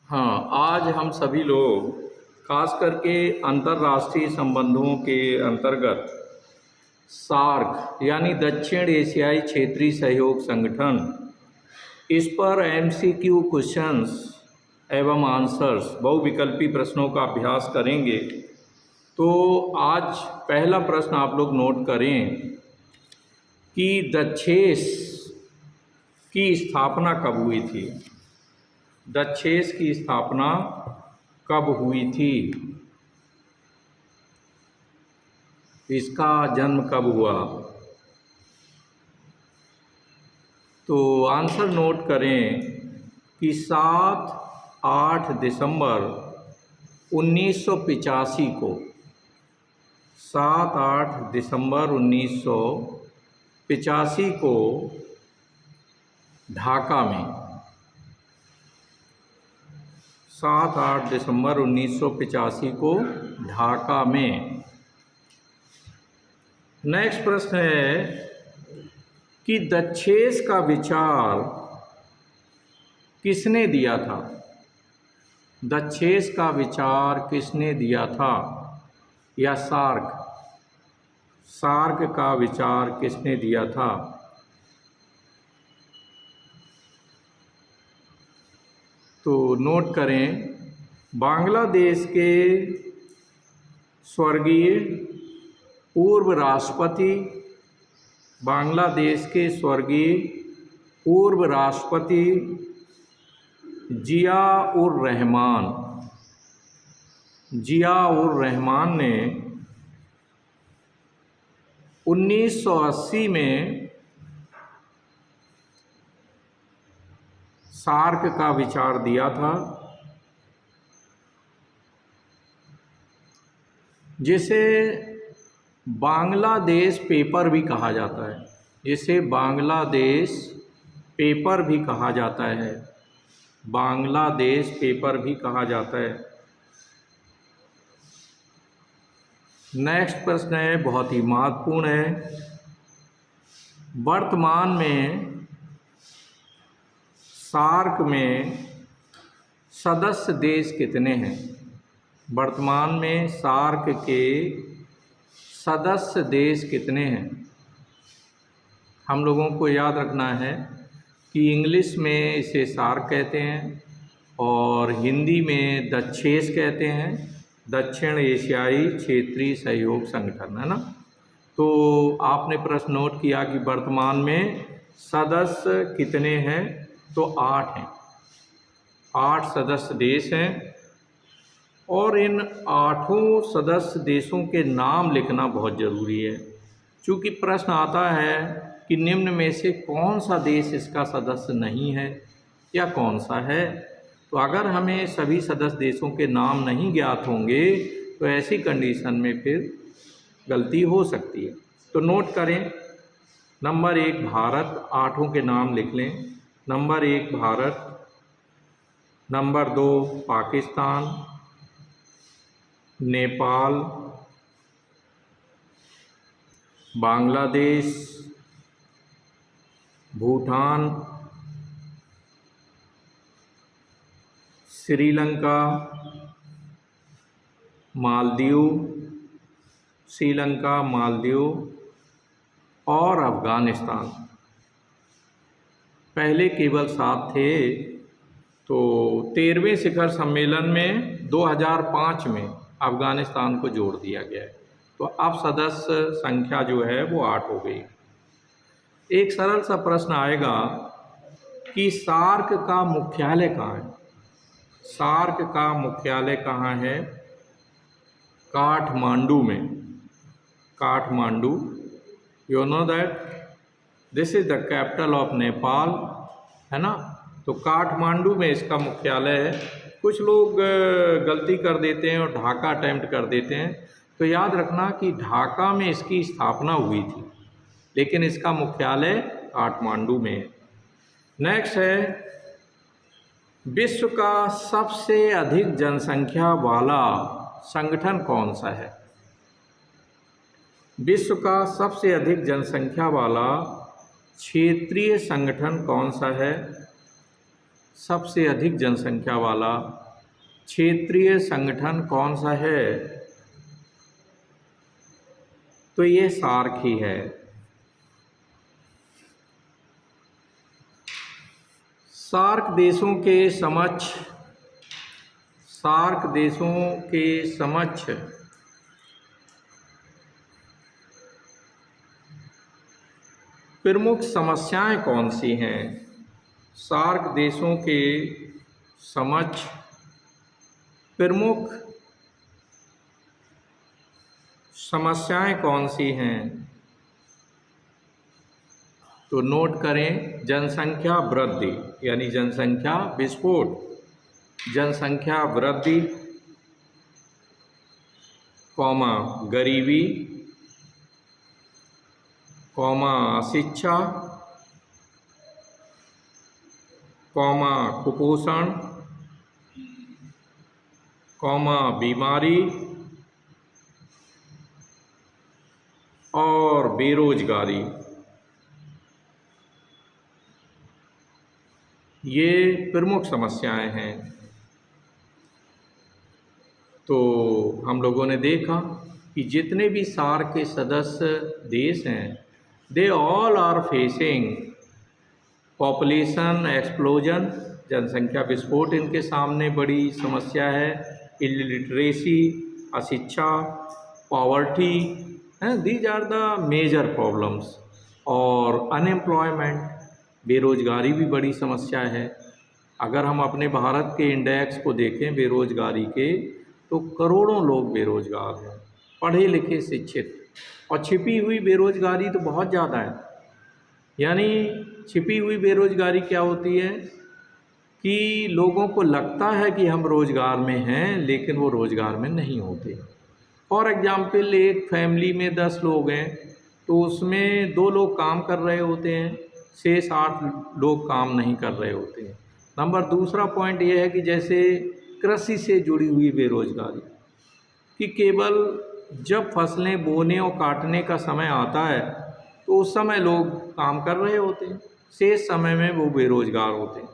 हाँ, आज हम सभी लोग खास करके अंतर्राष्ट्रीय संबंधों के अंतर्गत सार्क यानी दक्षिण एशियाई क्षेत्रीय सहयोग संगठन, इस पर एमसीक्यू क्वेश्चंस एवं आंसर्स बहुविकल्पी प्रश्नों का अभ्यास करेंगे। तो आज पहला प्रश्न आप लोग नोट करें कि दक्षेस की स्थापना कब हुई थी। दक्षेस की स्थापना कब हुई थी, इसका जन्म कब हुआ। तो आंसर नोट करें कि 7-8 दिसंबर 1985 को 7-8 दिसंबर 1985 को ढाका में 7-8 दिसंबर 1985 को ढाका में। नेक्स्ट प्रश्न है कि दक्षेस का विचार किसने दिया था। दक्षेस का विचार किसने दिया था, या सार्क का विचार किसने दिया था। तो नोट करें, बांग्लादेश के स्वर्गीय पूर्व राष्ट्रपति जिया-उर-रहमान ने 1980 में सार्क का विचार दिया था, जिसे बांग्लादेश पेपर भी कहा जाता है। बांग्लादेश पेपर भी कहा जाता है। नेक्स्ट प्रश्न है, बहुत ही महत्वपूर्ण है। वर्तमान में सार्क में सदस्य देश कितने हैं। वर्तमान में सार्क के सदस्य देश कितने हैं। हम लोगों को याद रखना है कि इंग्लिश में इसे सार्क कहते हैं और हिंदी में दक्षेस कहते हैं, दक्षिण एशियाई क्षेत्रीय सहयोग संगठन, है ना। तो आपने प्रश्न नोट किया कि वर्तमान में सदस्य कितने हैं, तो 8 हैं। 8 सदस्य देश हैं और इन 8 सदस्य देशों के नाम लिखना बहुत ज़रूरी है, क्योंकि प्रश्न आता है कि निम्न में से कौन सा देश इसका सदस्य नहीं है या कौन सा है। तो अगर हमें सभी सदस्य देशों के नाम नहीं ज्ञात होंगे तो ऐसी कंडीशन में फिर गलती हो सकती है। तो नोट करें, नंबर 1 भारत, 8 के नाम लिख लें। नंबर 1 भारत, नंबर 2 पाकिस्तान, नेपाल, बांग्लादेश, भूटान, श्रीलंका, मालदीव और अफ़गानिस्तान। पहले केवल 7 थे, तो 13वें शिखर सम्मेलन में 2005 में अफ़गानिस्तान को जोड़ दिया गया है। तो अब सदस्य संख्या जो है वो 8 हो गई। एक सरल सा प्रश्न आएगा कि सार्क का मुख्यालय कहाँ है। सार्क का मुख्यालय कहाँ है। काठमांडू में। Kathmandu, you know that this is the capital of Nepal, है ना। तो काठमांडू में इसका मुख्यालय है। कुछ लोग गलती कर देते हैं और ढाका अटेम्प्ट कर देते हैं, तो याद रखना कि ढाका में इसकी स्थापना हुई थी, लेकिन इसका मुख्यालय काठमांडू में है। नेक्स्ट है, विश्व का सबसे अधिक जनसंख्या वाला संगठन कौन सा है। विश्व का सबसे अधिक जनसंख्या वाला क्षेत्रीय संगठन कौन सा है। सबसे अधिक जनसंख्या वाला क्षेत्रीय संगठन कौन सा है? तो ये सार्क ही है। सार्क देशों के समक्ष प्रमुख समस्याएं कौन सी हैं? सार्क देशों के समक्ष प्रमुख समस्याएं कौन सी हैं? तो नोट करें, जनसंख्या वृद्धि यानी जनसंख्या विस्फोट, जनसंख्या वृद्धि, कौमा गरीबी, कौमा शिक्षा, कौमा कुपोषण, कौमा बीमारी और बेरोजगारी। ये प्रमुख समस्याएं हैं। तो हम लोगों ने देखा कि जितने भी सार्क के सदस्य देश हैं, they all are facing population explosion, जनसंख्या विस्फोट इनके सामने बड़ी समस्या है। इलिटरेसी, अशिक्षा, poverty, these are the major problems. और अनएम्प्लॉयमेंट, बेरोजगारी भी बड़ी समस्या है। अगर हम अपने भारत के इंडेक्स को देखें बेरोजगारी के, तो करोड़ों लोग बेरोजगार हैं, पढ़े लिखे शिक्षित, और छिपी हुई बेरोजगारी तो बहुत ज़्यादा है। यानी छिपी हुई बेरोजगारी क्या होती है कि लोगों को लगता है कि हम रोज़गार में हैं, लेकिन वो रोज़गार में नहीं होते। फॉर एग्ज़ाम्पल, एक फैमिली में 10 लोग हैं, तो उसमें 2 लोग काम कर रहे होते हैं, शेष 8 लोग काम नहीं कर रहे होते हैं। नंबर दूसरा पॉइंट ये है कि जैसे कृषि से जुड़ी हुई बेरोजगारी, कि केवल जब फसलें बोने और काटने का समय आता है तो उस समय लोग काम कर रहे होते हैं, शेष समय में वो बेरोजगार होते हैं।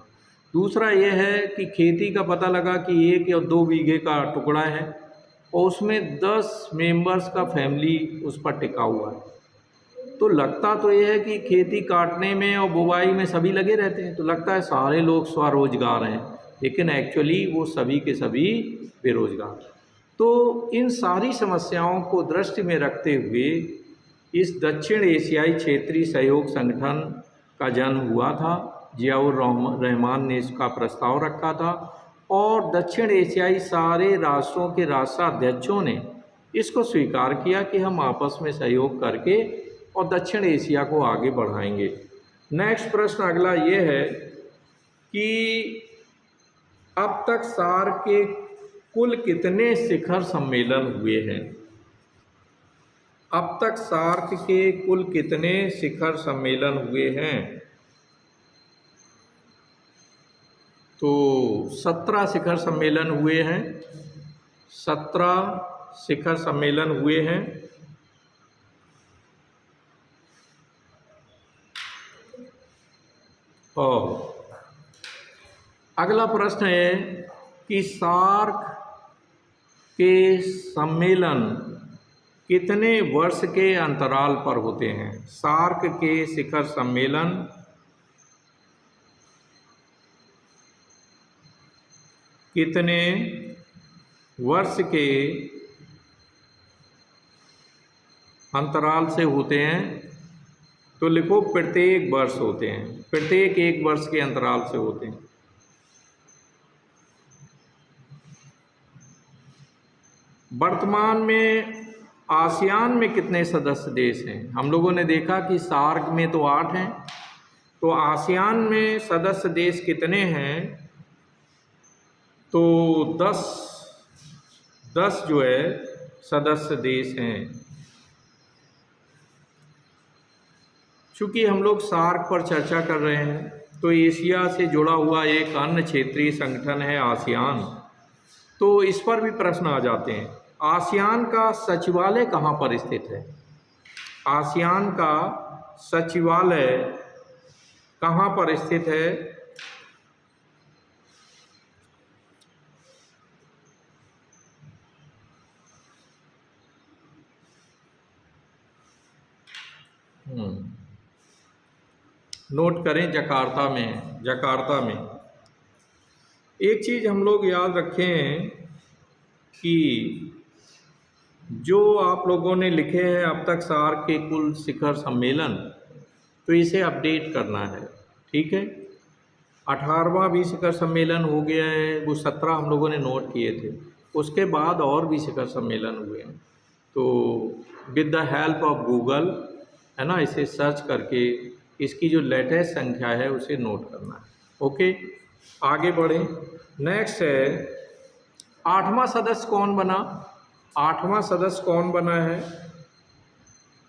दूसरा यह है कि खेती का पता लगा कि 1 या 2 बीघे का टुकड़ा है और उसमें 10 मेंबर्स का फैमिली उस पर टिका हुआ है, तो लगता तो ये है कि खेती काटने में और बुवाई में सभी लगे रहते हैं, तो लगता है सारे लोग स्वरोजगार हैं, लेकिन एक्चुअली वो सभी के सभी बेरोजगार हैं। तो इन सारी समस्याओं को दृष्टि में रखते हुए इस दक्षिण एशियाई क्षेत्रीय सहयोग संगठन का जन्म हुआ था। जियाउर रहमान ने इसका प्रस्ताव रखा था और दक्षिण एशियाई सारे राष्ट्रों के राष्ट्राध्यक्षों ने इसको स्वीकार किया कि हम आपस में सहयोग करके और दक्षिण एशिया को आगे बढ़ाएंगे। नेक्स्ट प्रश्न अगला ये है कि अब तक सार्क के कुल कितने शिखर सम्मेलन हुए हैं? अब तक सार्क के कुल कितने शिखर सम्मेलन हुए हैं? तो 17 शिखर सम्मेलन हुए हैं। 17 शिखर सम्मेलन हुए हैं। और अगला प्रश्न है कि सार्क के सम्मेलन कितने वर्ष के अंतराल पर होते हैं? सार्क के शिखर सम्मेलन कितने वर्ष के अंतराल से होते हैं? तो लिखो प्रत्येक वर्ष होते हैं, प्रत्येक 1 वर्ष के अंतराल से होते हैं। वर्तमान में आसियान में कितने सदस्य देश हैं? हम लोगों ने देखा कि सार्क में तो 8 हैं, तो आसियान में सदस्य देश कितने हैं? तो 10 जो है सदस्य देश हैं। चूँकि हम लोग सार्क पर चर्चा कर रहे हैं, तो एशिया से जुड़ा हुआ एक अन्य क्षेत्रीय संगठन है आसियान, तो इस पर भी प्रश्न आ जाते हैं। आसियान का सचिवालय कहाँ पर स्थित है? आसियान का सचिवालय कहाँ पर स्थित है? नोट करें जकार्ता में एक चीज़ हम लोग याद रखें कि जो आप लोगों ने लिखे हैं अब तक सार्क के कुल शिखर सम्मेलन, तो इसे अपडेट करना है। ठीक है, 18वां भी शिखर सम्मेलन हो गया है, वो 17 हम लोगों ने नोट किए थे। उसके बाद और भी शिखर सम्मेलन हुए हैं, तो with the help of Google, है ना, इसे सर्च करके इसकी जो लेटेस्ट संख्या है उसे नोट करना है। ओके, आगे बढ़ें। नेक्स्ट है 8वां सदस्य कौन बना। 8वां सदस्य कौन बना है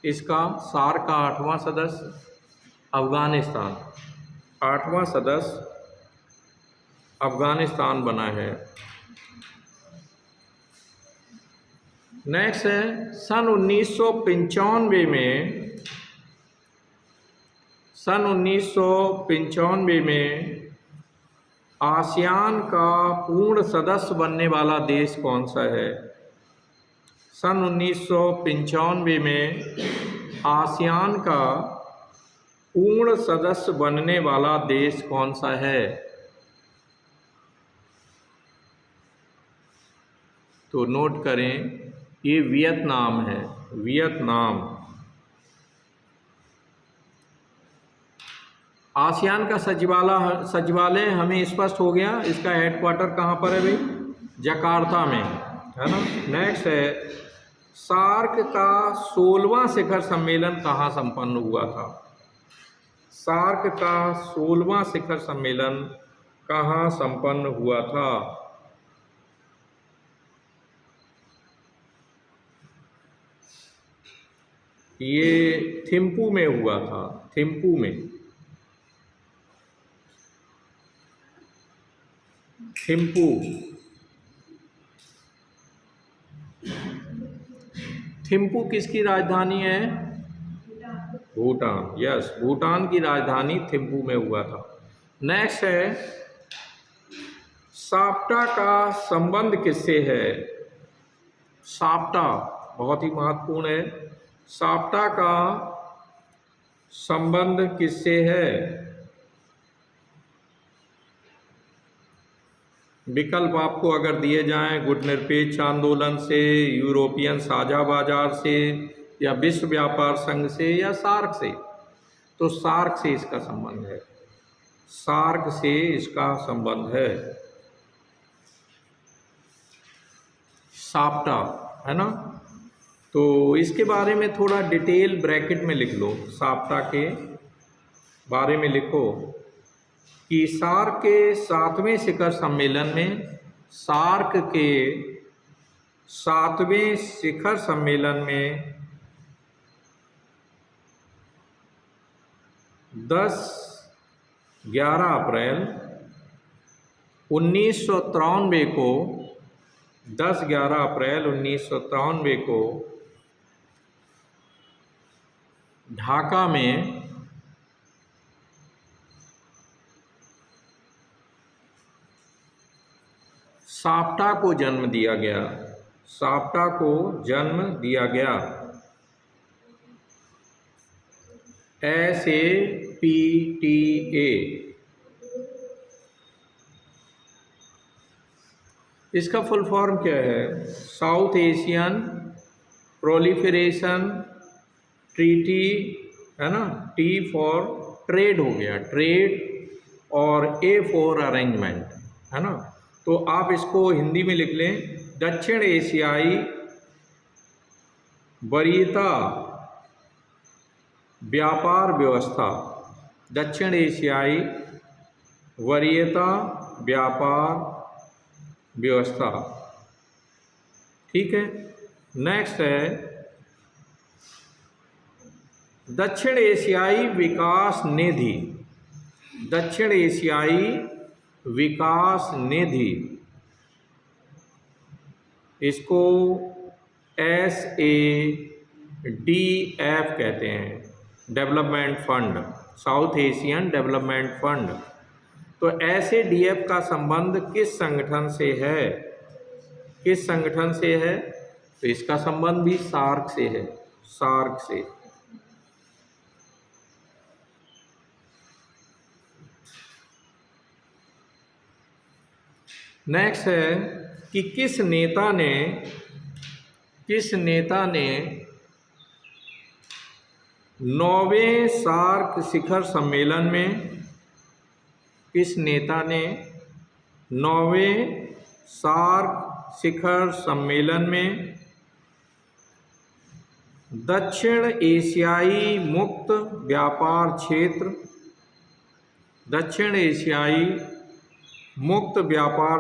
इसका, सार्क का 8वां सदस्य अफ़गानिस्तान। 8वां सदस्य अफ़गानिस्तान बना है। नेक्स्ट है सन 1995 में आसियान का पूर्ण सदस्य बनने वाला देश कौन सा है। सन 1995 में आसियान का पूर्ण सदस्य बनने वाला देश कौन सा है। तो नोट करें, ये वियतनाम है, वियतनाम। आसियान का सचिवालय हमें स्पष्ट हो गया, इसका हेडक्वार्टर कहाँ पर है भाई, जकार्ता में, है ना। नेक्स्ट है सार्क का 16वां शिखर सम्मेलन कहाँ संपन्न हुआ था। सार्क का 16वां शिखर सम्मेलन कहाँ संपन्न हुआ था। ये थिम्पू में हुआ था, थिम्पू में। थिम्पू, थिम्पू किसकी राजधानी है, भूटान। यस, भूटान की राजधानी थिम्पू में हुआ था। नेक्स्ट है साप्टा का संबंध किससे है। साप्टा बहुत ही महत्वपूर्ण है। साप्टा का संबंध किससे है। विकल्प आपको अगर दिए जाएं, गुटनिरपेक्ष आंदोलन से, यूरोपियन साझा बाजार से, या विश्व व्यापार संघ से, या सार्क से, तो सार्क से इसका संबंध है, सार्क से इसका संबंध है। साप्टा, है ना। तो इसके बारे में थोड़ा डिटेल ब्रैकेट में लिख लो, साप्टा के बारे में लिखो कि सार्क के 7वें शिखर सम्मेलन में, सार्क के 7वें शिखर सम्मेलन में 10-11 अप्रैल 1993 को 10-11 अप्रैल 1993 को ढाका में साप्टा को जन्म दिया गया, साप्टा को जन्म दिया गया। SAPTA, इसका फुल फॉर्म क्या है, साउथ एशियन प्रोलिफरेशन ट्रीटी, है ना। T फॉर ट्रेड हो गया, ट्रेड, और A फॉर अरेंजमेंट, है ना। तो आप इसको हिंदी में लिख लें, दक्षिण एशियाई वरीयता व्यापार व्यवस्था, दक्षिण एशियाई वरीयता व्यापार व्यवस्था। ठीक है। नेक्स्ट है दक्षिण एशियाई विकास निधि, दक्षिण एशियाई विकास निधि, इसको SADF कहते हैं, development fund, south Asian development fund. तो SADF का संबंध किस संगठन से है, किस संगठन से है, तो इसका संबंध भी सार्क से है, सार्क से। नेक्स्ट है कि किस नेता ने 9वें सार्क शिखर सम्मेलन में, किस नेता ने 9वें सार्क शिखर सम्मेलन में दक्षिण एशियाई मुक्त व्यापार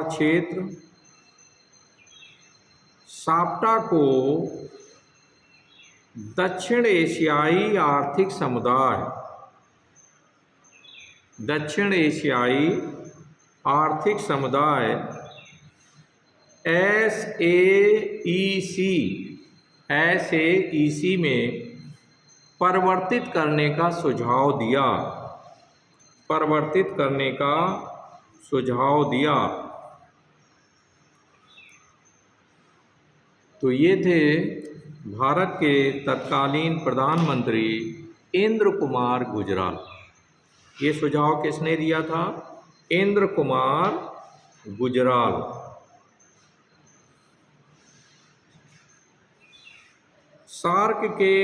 क्षेत्र साप्टा को दक्षिण एशियाई आर्थिक समुदाय SAEC में परिवर्तित करने का सुझाव दिया। तो ये थे भारत के तत्कालीन प्रधानमंत्री इंद्र कुमार गुजराल। ये सुझाव किसने दिया था? इंद्र कुमार गुजराल। सार्क के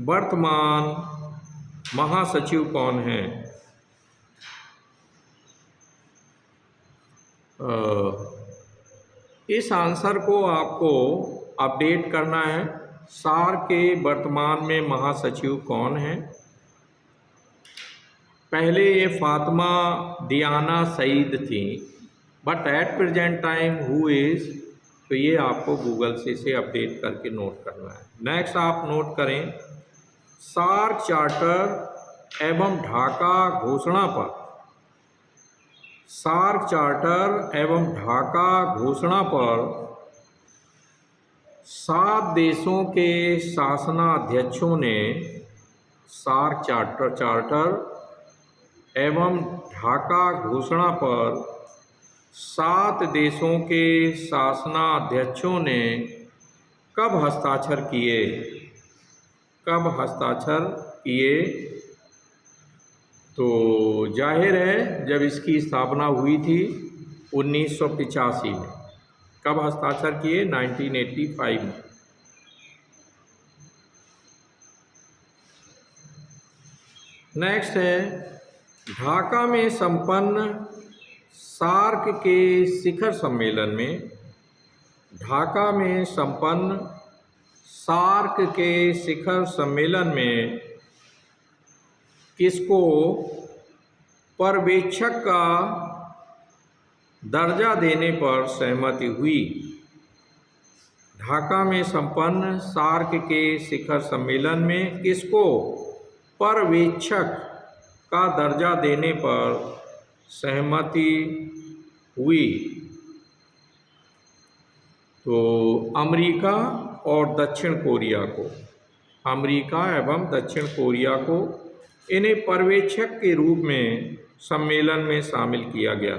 वर्तमान महासचिव कौन हैं? इस आंसर को आपको अपडेट करना है। सार्क के वर्तमान में महासचिव कौन हैं? पहले ये फातिमा दियाना सईद थी, but at present time who is, तो ये आपको गूगल से इसे अपडेट करके नोट करना है। नेक्स्ट आप नोट करें, सार्क चार्टर एवं ढाका घोषणा पर, सार्क चार्टर एवं ढाका घोषणा पर 7 देशों के शासनाध्यक्षों ने, सार्क चार्टर एवं ढाका घोषणा पर 7 देशों के शासनाध्यक्षों ने कब हस्ताक्षर किए? तो जाहिर है जब इसकी स्थापना हुई थी 1985 में। कब हस्ताक्षर किए? 1985 में। नेक्स्ट है, ढाका में संपन्न सार्क के शिखर सम्मेलन में, ढाका में संपन्न सार्क के शिखर सम्मेलन में किसको पर्यवेक्षक का दर्जा देने पर सहमति हुई? ढाका में संपन्न सार्क के शिखर सम्मेलन में किसको पर्यवेक्षक का दर्जा देने पर सहमति हुई? तो अमेरिका और दक्षिण कोरिया को, अमेरिका एवं दक्षिण कोरिया को इन्हें पर्यवेक्षक के रूप में सम्मेलन में शामिल किया गया।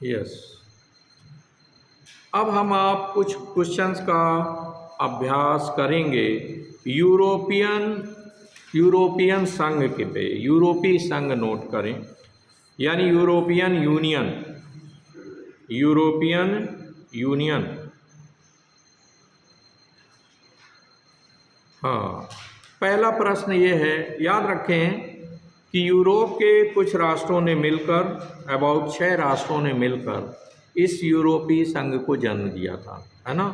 यस। अब हम आप कुछ क्वेश्चंस का अभ्यास करेंगे यूरोपियन संघ के पे। यूरोपीय संघ नोट करें, यानी यूरोपियन यूनियन। हाँ, पहला प्रश्न ये है, याद रखें कि यूरोप के कुछ राष्ट्रों ने मिलकर, अबाउट 6 राष्ट्रों ने मिलकर इस यूरोपीय संघ को जन्म दिया था, है ना?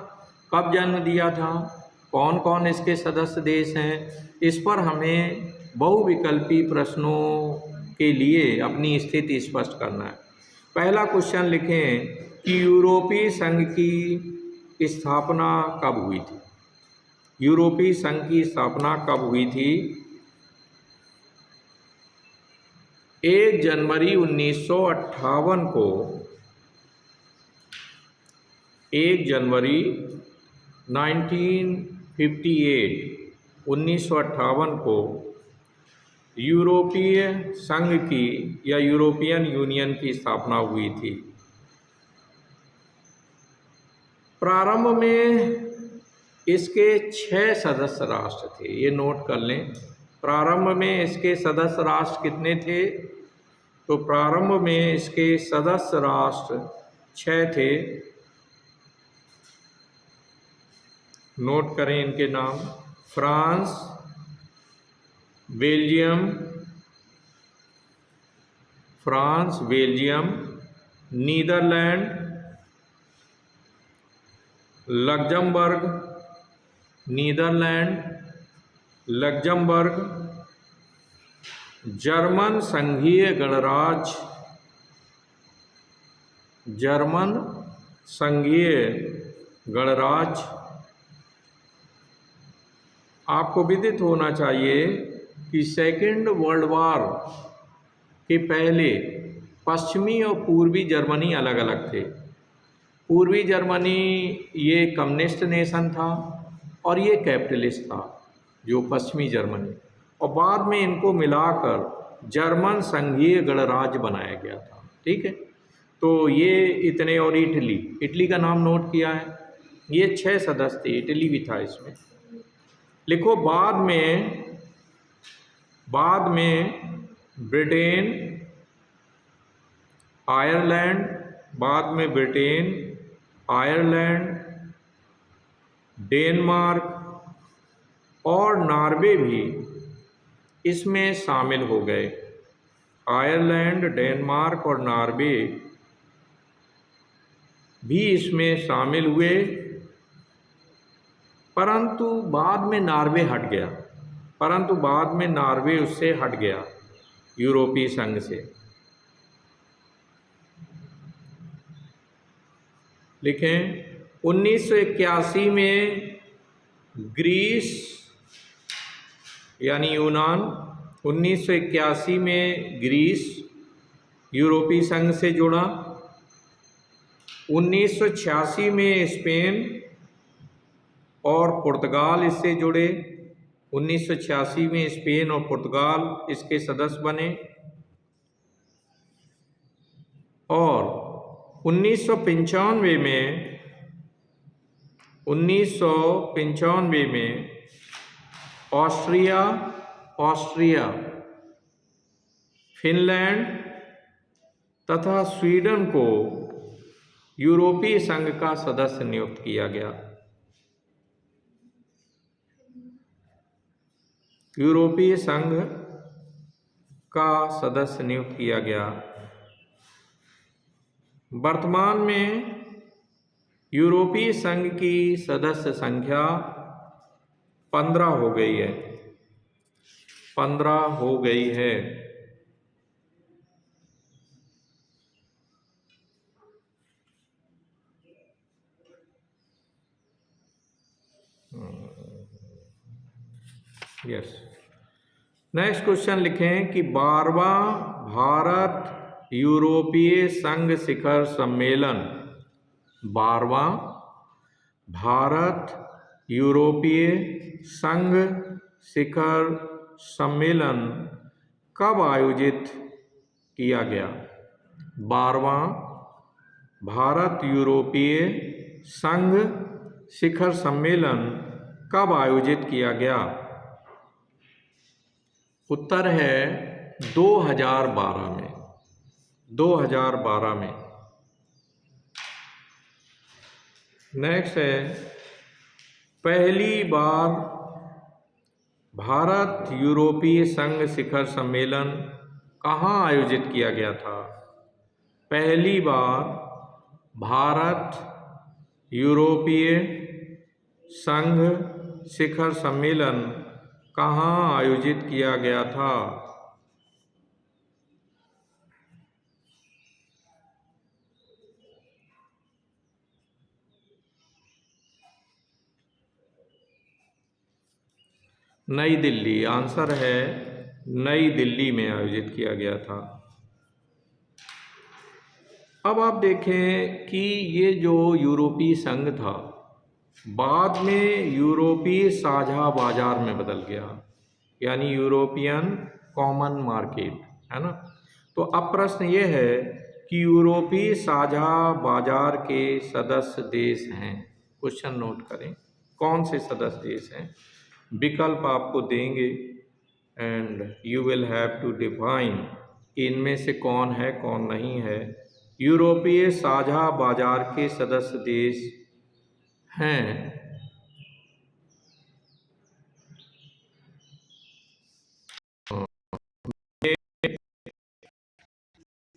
कब जन्म दिया था? कौन कौन इसके सदस्य देश हैं? इस पर हमें बहुविकल्पी प्रश्नों के लिए अपनी स्थिति स्पष्ट करना है। पहला क्वेश्चन लिखें कि यूरोपीय संघ की स्थापना कब हुई थी? यूरोपीय संघ की स्थापना कब हुई थी? 1 जनवरी 1958 को, 1 जनवरी 1958 को यूरोपीय संघ की या यूरोपियन यूनियन की स्थापना हुई थी। प्रारंभ में इसके 6 सदस्य राष्ट्र थे, ये नोट कर लें। प्रारंभ में इसके सदस्य राष्ट्र कितने थे? तो प्रारंभ में इसके सदस्य राष्ट्र 6 थे। नोट करें इनके नाम: France, Belgium, Netherland, Luxembourg, German संघीय गणराज्य। आपको विदित होना चाहिए कि सेकेंड वर्ल्ड वॉर के पहले पश्चिमी और पूर्वी जर्मनी अलग अलग थे। पूर्वी जर्मनी ये कम्युनिस्ट नेशन था और ये कैपिटलिस्ट था, जो पश्चिमी जर्मनी, और बाद में इनको मिलाकर जर्मन संघीय गणराज्य बनाया गया था। ठीक है, तो ये इतने, और इटली का नाम नोट किया है। ये 6 सदस्य थे, इटली भी था इसमें। लिखो बाद में ब्रिटेन, आयरलैंड, डेनमार्क और नॉर्वे भी इसमें शामिल हो गए। आयरलैंड, डेनमार्क और नॉर्वे भी इसमें शामिल हुए, परंतु बाद में नॉर्वे उससे हट गया, यूरोपीय संघ से। लिखें 1981 में ग्रीस यानी यूनान, 1981 में ग्रीस यूरोपीय संघ से जुड़ा। 1986 में स्पेन और पुर्तगाल इससे जुड़े। 1986 में स्पेन और पुर्तगाल इसके सदस्य बने, और 1995 में ऑस्ट्रिया, फिनलैंड तथा स्वीडन को यूरोपीय संघ का सदस्य नियुक्त किया गया। यूरोपीय संघ का सदस्य नियुक्त किया गया। वर्तमान में यूरोपीय संघ की सदस्य संख्या 15 हो गई है। 15 हो गई है। यस। नेक्स्ट क्वेश्चन लिखें कि 12वां भारत यूरोपीय संघ शिखर सम्मेलन, 12वां भारत यूरोपीय संघ शिखर सम्मेलन कब आयोजित किया गया? 12वां भारत यूरोपीय संघ शिखर सम्मेलन कब आयोजित किया गया? उत्तर है 2012 में। 2012 में। नेक्स्ट है, पहली बार भारत यूरोपीय संघ शिखर सम्मेलन कहाँ आयोजित किया गया था? पहली बार भारत यूरोपीय संघ शिखर सम्मेलन कहाँ आयोजित किया गया था? नई दिल्ली। आंसर है नई दिल्ली में आयोजित किया गया था। अब आप देखें कि ये जो यूरोपीय संघ था बाद में यूरोपीय साझा बाजार में बदल गया, यानी यूरोपियन कॉमन मार्केट, है ना। तो अब प्रश्न ये है कि यूरोपीय साझा बाजार के सदस्य देश हैं, क्वेश्चन नोट करें, कौन से सदस्य देश हैं? विकल्प आपको देंगे and you will have to define कि इनमें से कौन है कौन नहीं है। यूरोपीय साझा बाजार के सदस्य देश हैं